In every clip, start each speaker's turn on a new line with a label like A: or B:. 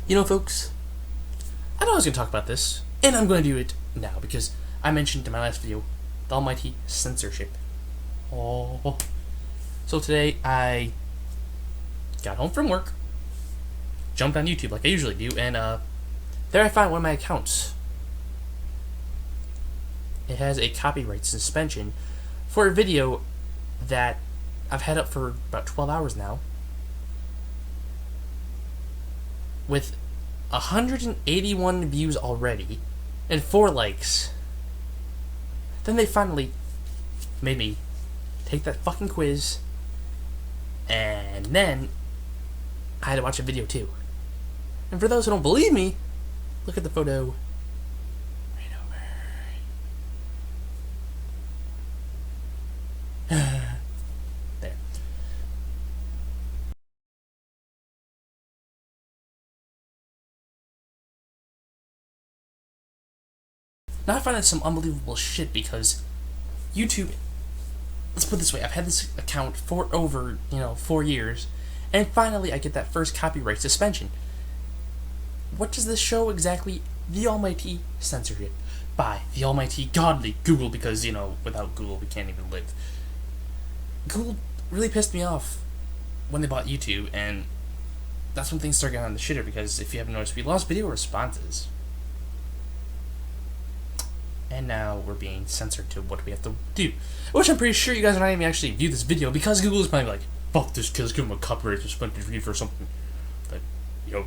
A: You know, folks, I know I was going to talk about this, and I'm going to do it now because I mentioned in my last video the almighty censorship. Oh. So today I got home from work, jumped on YouTube like I usually do, and there I found one of my accounts. It has a copyright suspension for a video that I've had up for about 12 hours now, with 181 views already and 4 likes. Then they finally made me take that fucking quiz, and then I had to watch a video too. And for those who don't believe me, look at the photo right over there. Now I find that some unbelievable shit because YouTube, let's put it this way, I've had this account for over, 4 years, and finally I get that first copyright suspension. What does this show exactly? The almighty censorship by the almighty godly Google, because, without Google we can't even live. Google really pissed me off when they bought YouTube, and that's when things started getting on the shitter, because if you haven't noticed, we lost video responses. And now we're being censored to what we have to do. Which I'm pretty sure you guys are not even actually view this video, because Google is probably like, fuck this kid, let's give him a copyright suspension for something that,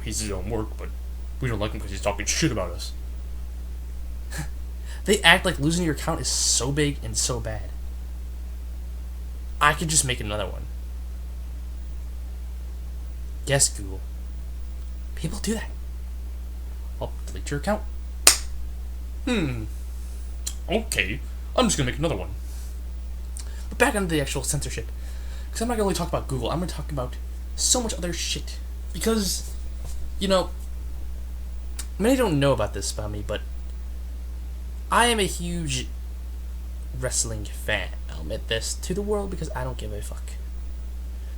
A: he's his own work, but we don't like him because he's talking shit about us. They act like losing your account is so big and so bad. I could just make another one. Yes, Google. People do that. Well, delete your account. Okay, I'm just gonna make another one. But back on the actual censorship, because I'm not gonna only talk about Google, I'm gonna talk about so much other shit. Because, many don't know about this about me, but I am a huge wrestling fan. I'll admit this to the world because I don't give a fuck.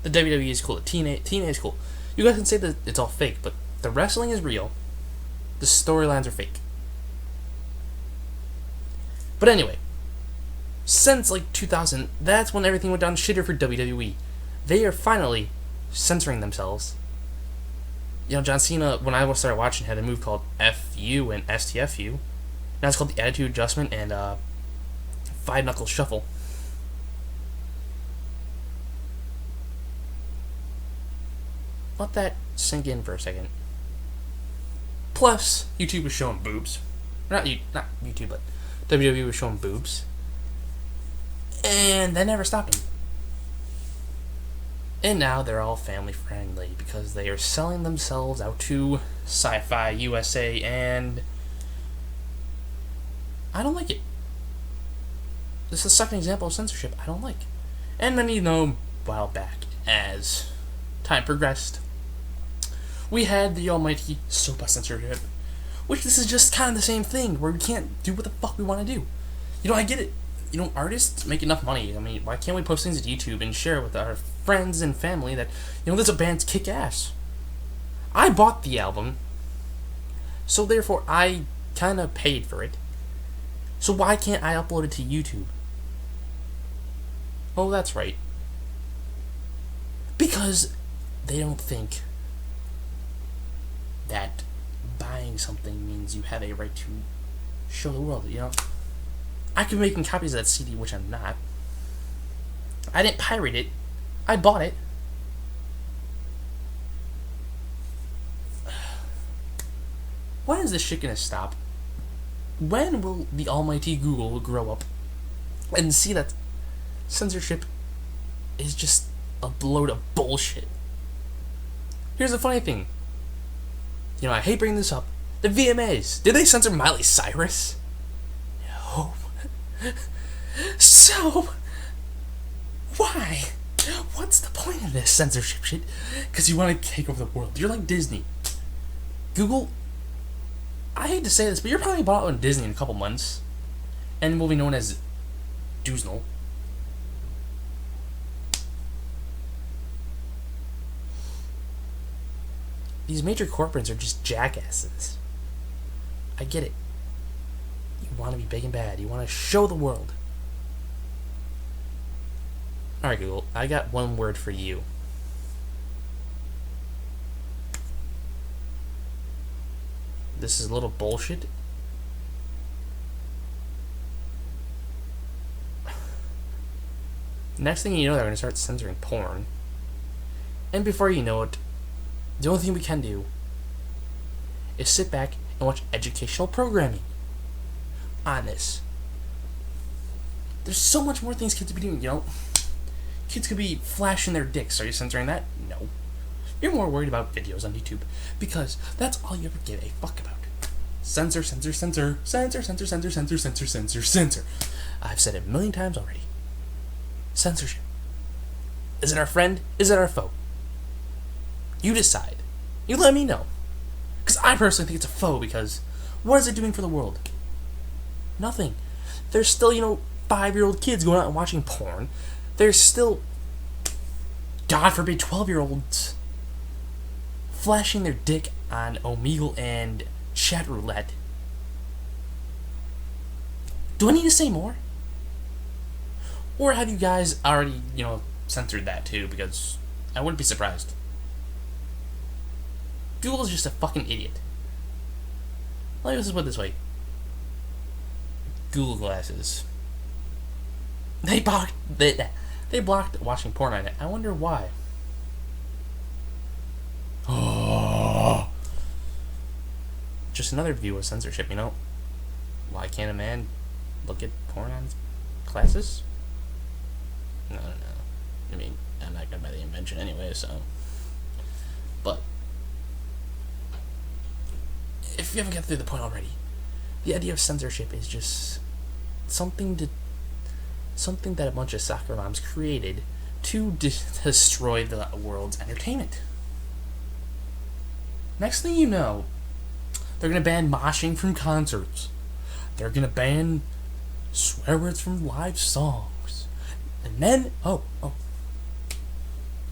A: The WWE is cool, the TNA is cool. You guys can say that it's all fake, but the wrestling is real. The storylines are fake. But anyway, since 2000, that's when everything went down shitter for WWE. They are finally censoring themselves. John Cena, when I started watching, had a move called FU and STFU. Now it's called the Attitude Adjustment and 5-Knuckle Shuffle. Let that sink in for a second. Plus, YouTube was showing boobs. Not YouTube, but WWE was showing boobs. And that never stopped them. And now they're all family friendly because they are selling themselves out to Sci-Fi USA, and I don't like it. This is the second example of censorship I don't like. And then, a while back, as time progressed, we had the almighty SOPA censorship, which this is just kind of the same thing, where we can't do what the fuck we want to do. I get it. Artists make enough money. I mean, why can't we post things to YouTube and share with our friends and family that, this a band's kick ass? I bought the album, so therefore I kind of paid for it. So why can't I upload it to YouTube? Oh, that's right. Because they don't think that buying something means you have a right to show the world, I could be making copies of that CD, which I'm not. I didn't pirate it. I bought it. When is this shit gonna stop? When will the almighty Google grow up and see that censorship is just a load of bullshit? Here's the funny thing. I hate bringing this up. The VMAs. Did they censor Miley Cyrus? No. So, why? What's the point of this censorship shit? Because you want to take over the world. You're like Disney. Google, I hate to say this, but you're probably bought on Disney in a couple months, and will be known as Doosnell. these major corporates are just jackasses. I get it. You want to be big and bad. You want to show the world. Alright, Google, I got one word for you. This is a little bullshit. Next thing you know, they're going to start censoring porn. And before you know it, the only thing we can do is sit back and watch educational programming on this. There's so much more things kids could be doing, you know? Kids could be flashing their dicks. Are you censoring that? No. You're more worried about videos on YouTube because that's all you ever give a fuck about. Censor, censor, censor, censor, censor, censor, censor, censor, censor, censor. I've said it a million times already. Censorship. Is it our friend? Is it our foe? You decide. You let me know. Because I personally think it's a foe because what is it doing for the world? Nothing. There's still, 5-year-old kids going out and watching porn. There's still, God forbid, 12-year-olds flashing their dick on Omegle and Chat Roulette. Do I need to say more? Or have you guys already, censored that too? Because I wouldn't be surprised. Google's just a fucking idiot. Let me just put it this way. Google glasses. They blocked watching porn on it. I wonder why. Oh. Just another view of censorship, Why can't a man look at porn on his glasses? No. I mean, I'm not gonna buy the invention anyway, so. But if you haven't got through the point already, the idea of censorship is just something that a bunch of soccer moms created to destroy the world's entertainment. Next thing you know, they're going to ban moshing from concerts. They're going to ban swear words from live songs. And then,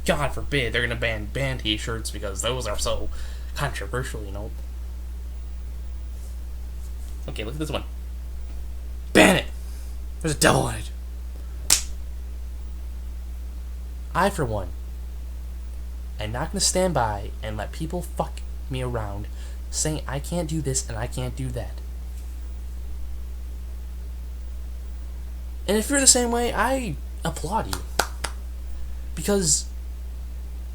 A: God forbid, they're going to ban band t-shirts because those are so controversial, Okay, look at this one. Ban it! There's a devil in it. I, for one, am not going to stand by and let people fuck me around saying I can't do this and I can't do that. And if you're the same way, I applaud you. Because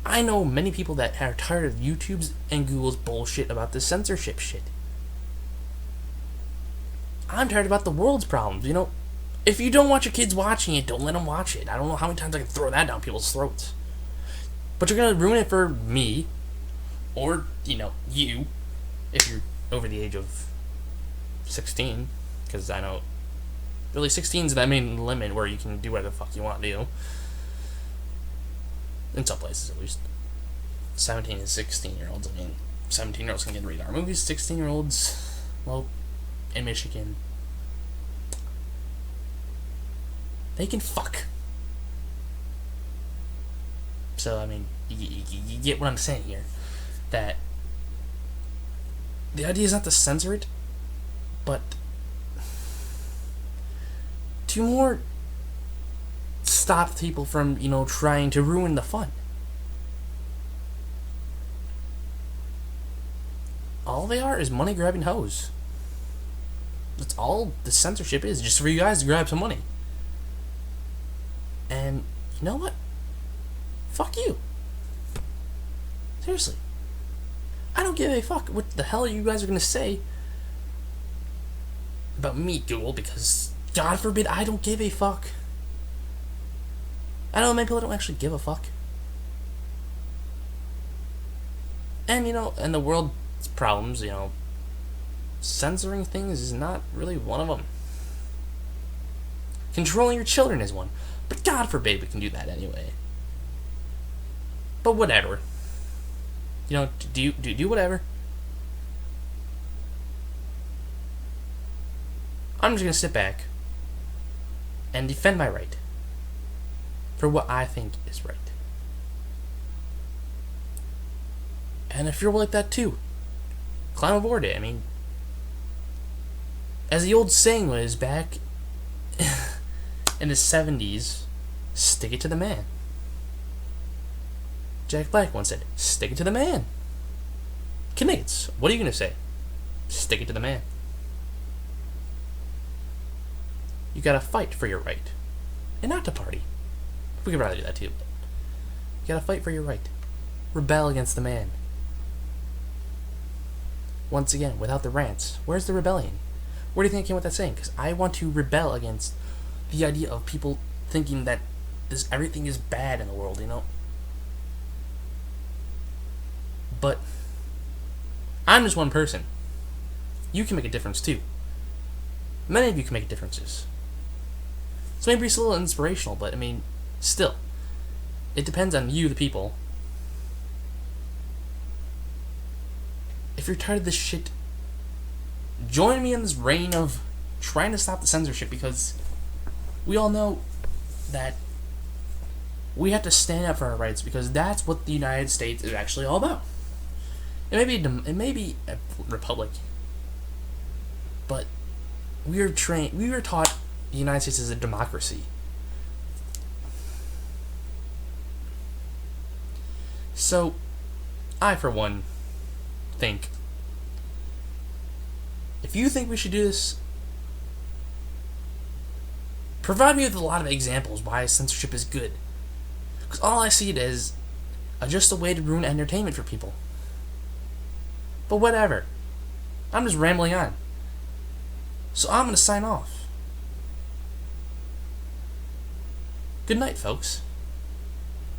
A: I know many people that are tired of YouTube's and Google's bullshit about this censorship shit. I'm tired about the world's problems, If you don't want your kids watching it, don't let them watch it. I don't know how many times I can throw that down people's throats. But you're going to ruin it for me, or, you, if you're over the age of 16, because I know, really 16 is the main limit where you can do whatever the fuck you want to do. In some places, at least. 17 and 16-year-olds, 17-year-olds can get radar movies, 16-year-olds, well, in Michigan, they can fuck. So, you get what I'm saying here. That the idea is not to censor it, but to more stop people from, trying to ruin the fun. All they are is money-grabbing hoes. That's all the censorship is, just for you guys to grab some money. And you know what? Fuck you. Seriously. I don't give a fuck what the hell you guys are going to say about me, Google, because God forbid I don't give a fuck. I know many people don't actually give a fuck. And, and the world's problems, censoring things is not really one of them. Controlling your children is one. But God forbid we can do that anyway. But whatever. Do whatever. I'm just going to sit back and defend my right for what I think is right. And if you're like that too, climb aboard it. I mean, as the old saying was back in the 70s, stick it to the man. Jack Black once said, stick it to the man. Knights, what are you going to say? Stick it to the man. You gotta fight for your right. And not to party. We could rather do that too. But you gotta fight for your right. Rebel against the man. Once again, without the rants, where's the rebellion? Where do you think I came with that saying? Because I want to rebel against the idea of people thinking that everything is bad in the world, you know? But I'm just one person. You can make a difference too. Many of you can make differences. So maybe it's a little inspirational, but I mean, still, it depends on you, the people. If you're tired of this shit, join me in this reign of trying to stop the censorship, because we all know that we have to stand up for our rights, because that's what the United States is actually all about. It may be a republic, but we were taught the United States is a democracy. So, I, for one, think, if you think we should do this, provide me with a lot of examples why censorship is good. Because all I see it as just a way to ruin entertainment for people. But whatever. I'm just rambling on. So I'm going to sign off. Good night, folks.